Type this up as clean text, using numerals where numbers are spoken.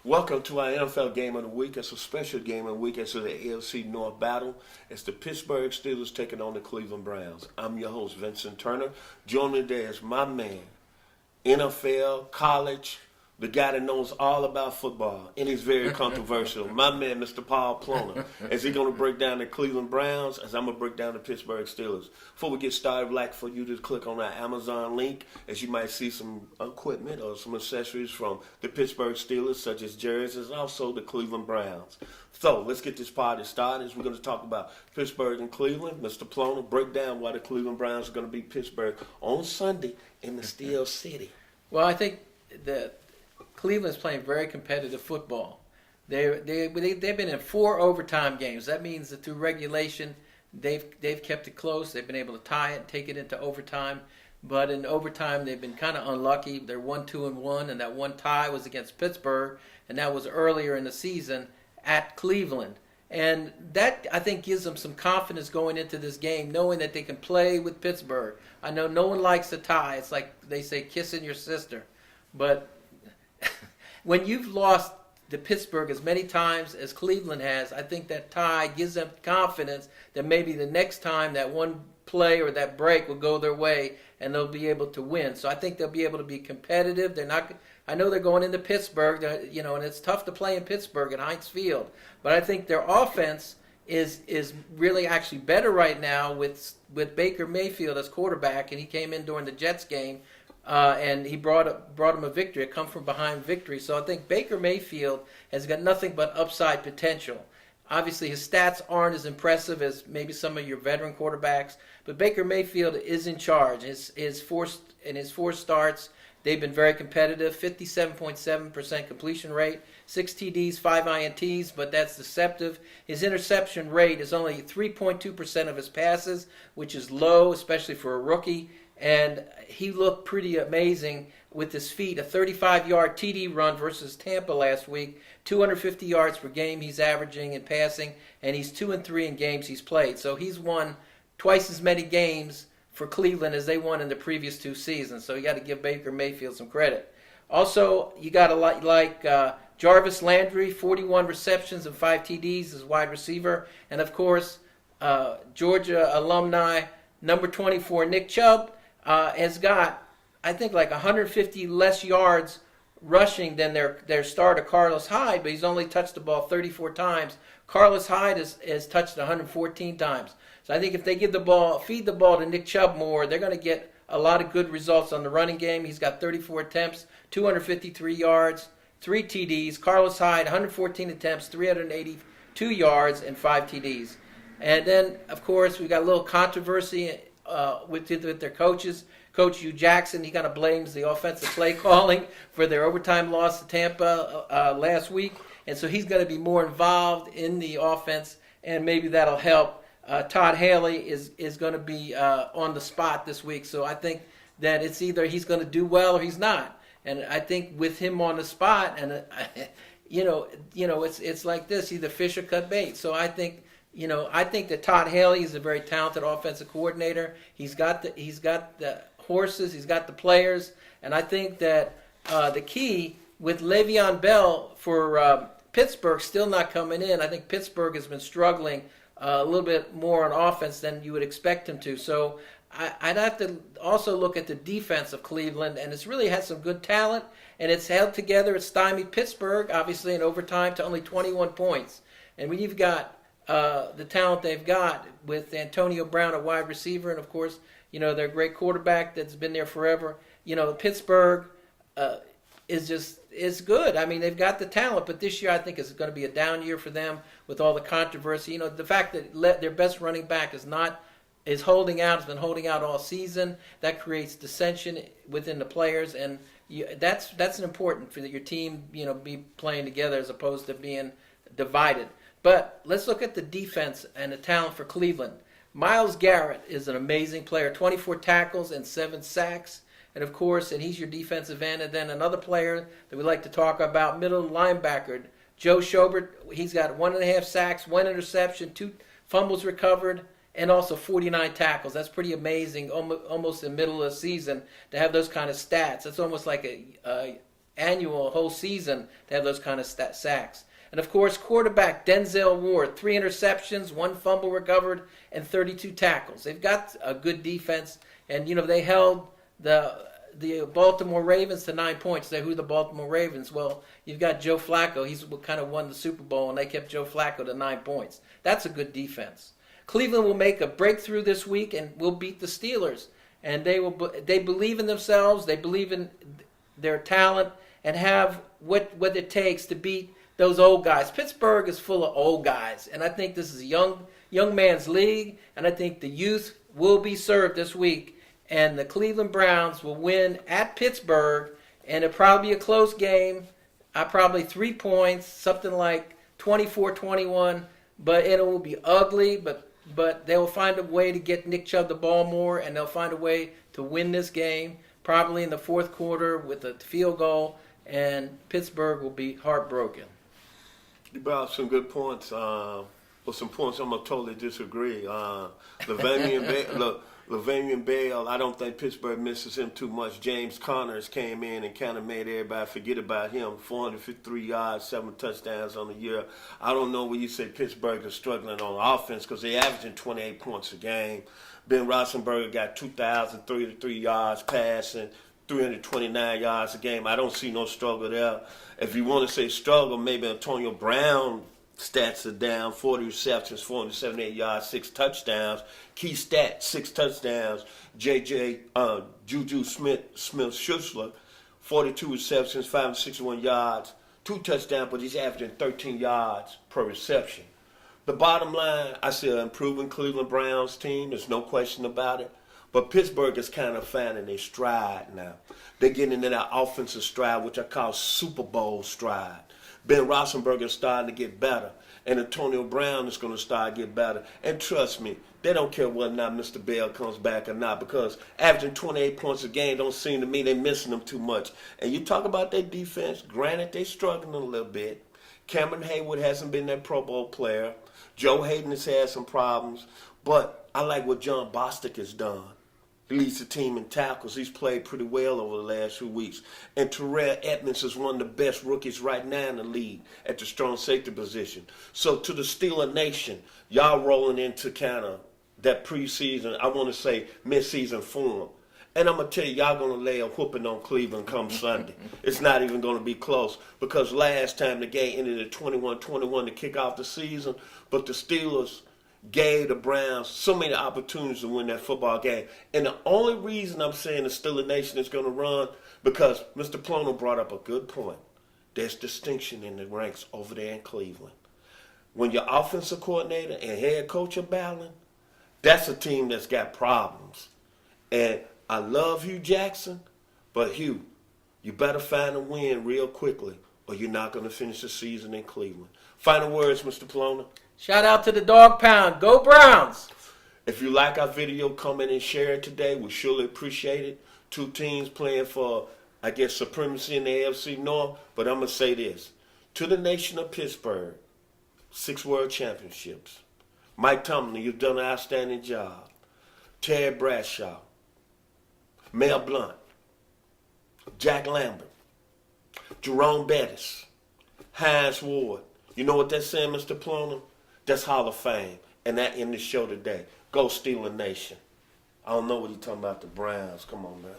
Welcome to our NFL Game of the Week. It's a special game of the week. It's the AFC North battle. It's the Pittsburgh Steelers taking on the Cleveland Browns. I'm your host, Vincent Turner. Joining me today is my man, NFL, college, the guy that knows all about football, and he's very controversial. My man, Mr. Paul Ploener. Is he going to break down the Cleveland Browns as I'm going to break down the Pittsburgh Steelers? Before we get started, I'd like for you to click on our Amazon link, as you might see some equipment or some accessories from the Pittsburgh Steelers, such as jerseys, and also the Cleveland Browns. So let's get this party started. We're going to talk about Pittsburgh and Cleveland. Mr. Ploener, break down why the Cleveland Browns are going to beat Pittsburgh on Sunday in the Steel City. Well, I think that Cleveland's playing very competitive football. They've been in 4 overtime games. That means that through regulation, they've kept it close. They've been able to tie it and take it into overtime. But in overtime, they've been kind of unlucky. They're 1-2-1, and that one tie was against Pittsburgh, and that was earlier in the season at Cleveland. And that, I think, gives them some confidence going into this game, knowing that they can play with Pittsburgh. I know no one likes a tie. It's like they say, kissing your sister. But when you've lost to Pittsburgh as many times as Cleveland has, I think that tie gives them confidence that maybe the next time that one play or that break will go their way and they'll be able to win. So I think they'll be able to be competitive. They're not. I know they're going into Pittsburgh, and it's tough to play in Pittsburgh at Heinz Field. But I think their offense is really actually better right now with Baker Mayfield as quarterback, and he came in during the Jets game. And he brought him a victory, a come-from-behind victory. So I think Baker Mayfield has got nothing but upside potential. Obviously, his stats aren't as impressive as maybe some of your veteran quarterbacks, but Baker Mayfield is in charge. His four starts, they've been very competitive, 57.7% completion rate, 6 TDs, 5 INTs, but that's deceptive. His interception rate is only 3.2% of his passes, which is low, especially for a rookie. And he looked pretty amazing with his feet. A 35-yard TD run versus Tampa last week, 250 yards per game he's averaging in passing, and he's 2-3 in games he's played. So he's won twice as many games for Cleveland as they won in the previous 2 seasons. So you got to give Baker Mayfield some credit. Also, you got to like Jarvis Landry, 41 receptions and 5 TDs as wide receiver, and of course Georgia alumni number 24 Nick Chubb. Has got, I think, like 150 less yards rushing than their starter, Carlos Hyde, but he's only touched the ball 34 times. Carlos Hyde has touched it 114 times. So I think if they feed the ball to Nick Chubb more, they're going to get a lot of good results on the running game. He's got 34 attempts, 253 yards, 3 TDs. Carlos Hyde, 114 attempts, 382 yards, and 5 TDs. And then, of course, we got a little controversy with their coaches. Coach Hugh Jackson, he kind of blames the offensive play calling for their overtime loss to Tampa last week. And so he's going to be more involved in the offense, and maybe that'll help. Todd Haley is going to be on the spot this week. So I think that it's either he's going to do well or he's not. And I think with him on the spot, and it's like this, either fish or cut bait. So I think that Todd Haley is a very talented offensive coordinator. He's got the horses, he's got the players, and I think that the key with Le'Veon Bell for Pittsburgh still not coming in. I think Pittsburgh has been struggling a little bit more on offense than you would expect him to. So I'd have to also look at the defense of Cleveland, and it's really had some good talent, and it's held together. It's stymied Pittsburgh, obviously, in overtime to only 21 points. And when you've got the talent they've got with Antonio Brown at wide receiver, and of course, their great quarterback that's been there forever. Pittsburgh is good. I mean, they've got the talent, but this year I think is going to be a down year for them with all the controversy. The fact that their best running back is holding out, has been holding out all season. That creates dissension within the players, and that's important for your team. Be playing together as opposed to being divided. But let's look at the defense and the talent for Cleveland. Myles Garrett is an amazing player, 24 tackles and 7 sacks. And of course, he's your defensive end. And then another player that we like to talk about, middle linebacker, Joe Schobert. He's got 1.5 sacks, 1 interception, 2 fumbles recovered, and also 49 tackles. That's pretty amazing, almost in the middle of the season, to have those kind of stats. It's almost like annual whole season to have those kind of sacks. And of course, quarterback Denzel Ward, 3 interceptions, 1 fumble recovered, and 32 tackles. They've got a good defense, and they held the Baltimore Ravens to 9 points. Who are the Baltimore Ravens? Well, you've got Joe Flacco. He's what kind of won the Super Bowl, and they kept Joe Flacco to 9 points. That's a good defense. Cleveland will make a breakthrough this week and will beat the Steelers. And they believe in themselves. They believe in their talent and have what it takes to beat those old guys. Pittsburgh is full of old guys, and I think this is a young man's league, and I think the youth will be served this week. And the Cleveland Browns will win at Pittsburgh, and it'll probably be a close game. Probably 3 points, something like 24-21. But it will be ugly, but they will find a way to get Nick Chubb the ball more, and they'll find a way to win this game, probably in the fourth quarter with a field goal, and Pittsburgh will be heartbroken. You brought up some good points. With some points I'm going to totally disagree. Le'Veon Bell, I don't think Pittsburgh misses him too much. James Connors came in and kind of made everybody forget about him. 453 yards, 7 touchdowns on the year. I don't know when you say Pittsburgh is struggling on offense because they're averaging 28 points a game. Ben Roethlisberger got 2,033 yards passing, 329 yards a game. I don't see no struggle there. If you want to say struggle, maybe Antonio Brown stats are down, 40 receptions, 478 yards, 6 touchdowns. Key stat, 6 touchdowns. Juju Smith-Schuster, 42 receptions, 561 yards, 2 touchdowns, but he's averaging 13 yards per reception. The bottom line, I see an improving Cleveland Browns team. There's no question about it. But Pittsburgh is kind of finding their stride now. They're getting into that offensive stride, which I call Super Bowl stride. Ben Roethlisberger is starting to get better, and Antonio Brown is going to start to get better. And trust me, they don't care whether or not Mr. Bell comes back or not, because averaging 28 points a game don't seem to me they're missing them too much. And you talk about their defense, granted they're struggling a little bit. Cameron Hayward hasn't been their Pro Bowl player. Joe Hayden has had some problems, but I like what John Bostic has done. He leads the team in tackles. He's played pretty well over the last few weeks. And Terrell Edmonds is one of the best rookies right now in the league at the strong safety position. So to the Steeler Nation, y'all rolling into kind of that preseason, I want to say midseason form. And I'm going to tell you, y'all going to lay a whooping on Cleveland come Sunday. It's not even going to be close, because last time the game ended at 21-21 to kick off the season, but the Steelers gave the Browns so many opportunities to win that football game. And the only reason I'm saying the Steeler Nation is going to run, because Mr. Ploener brought up a good point. There's distinction in the ranks over there in Cleveland. When your offensive coordinator and head coach are battling, that's a team that's got problems. And I love Hugh Jackson, but Hugh, you better find a win real quickly, or you're not going to finish the season in Cleveland. Final words, Mr. Ploener. Shout out to the Dog Pound. Go Browns! If you like our video, comment and share it today. We surely appreciate it. 2 teams playing for, I guess, supremacy in the AFC North. But I'm going to say this. To the nation of Pittsburgh, 6 world championships. Mike Tomlin, you've done an outstanding job. Terry Bradshaw. Mel Blount. Jack Lambert. Jerome Bettis. Heinz Ward. You know what that's saying, Mr. Ploener? That's Hall of Fame. And that ends the show today. Go Steeler Nation. I don't know what you're talking about, the Browns. Come on, man.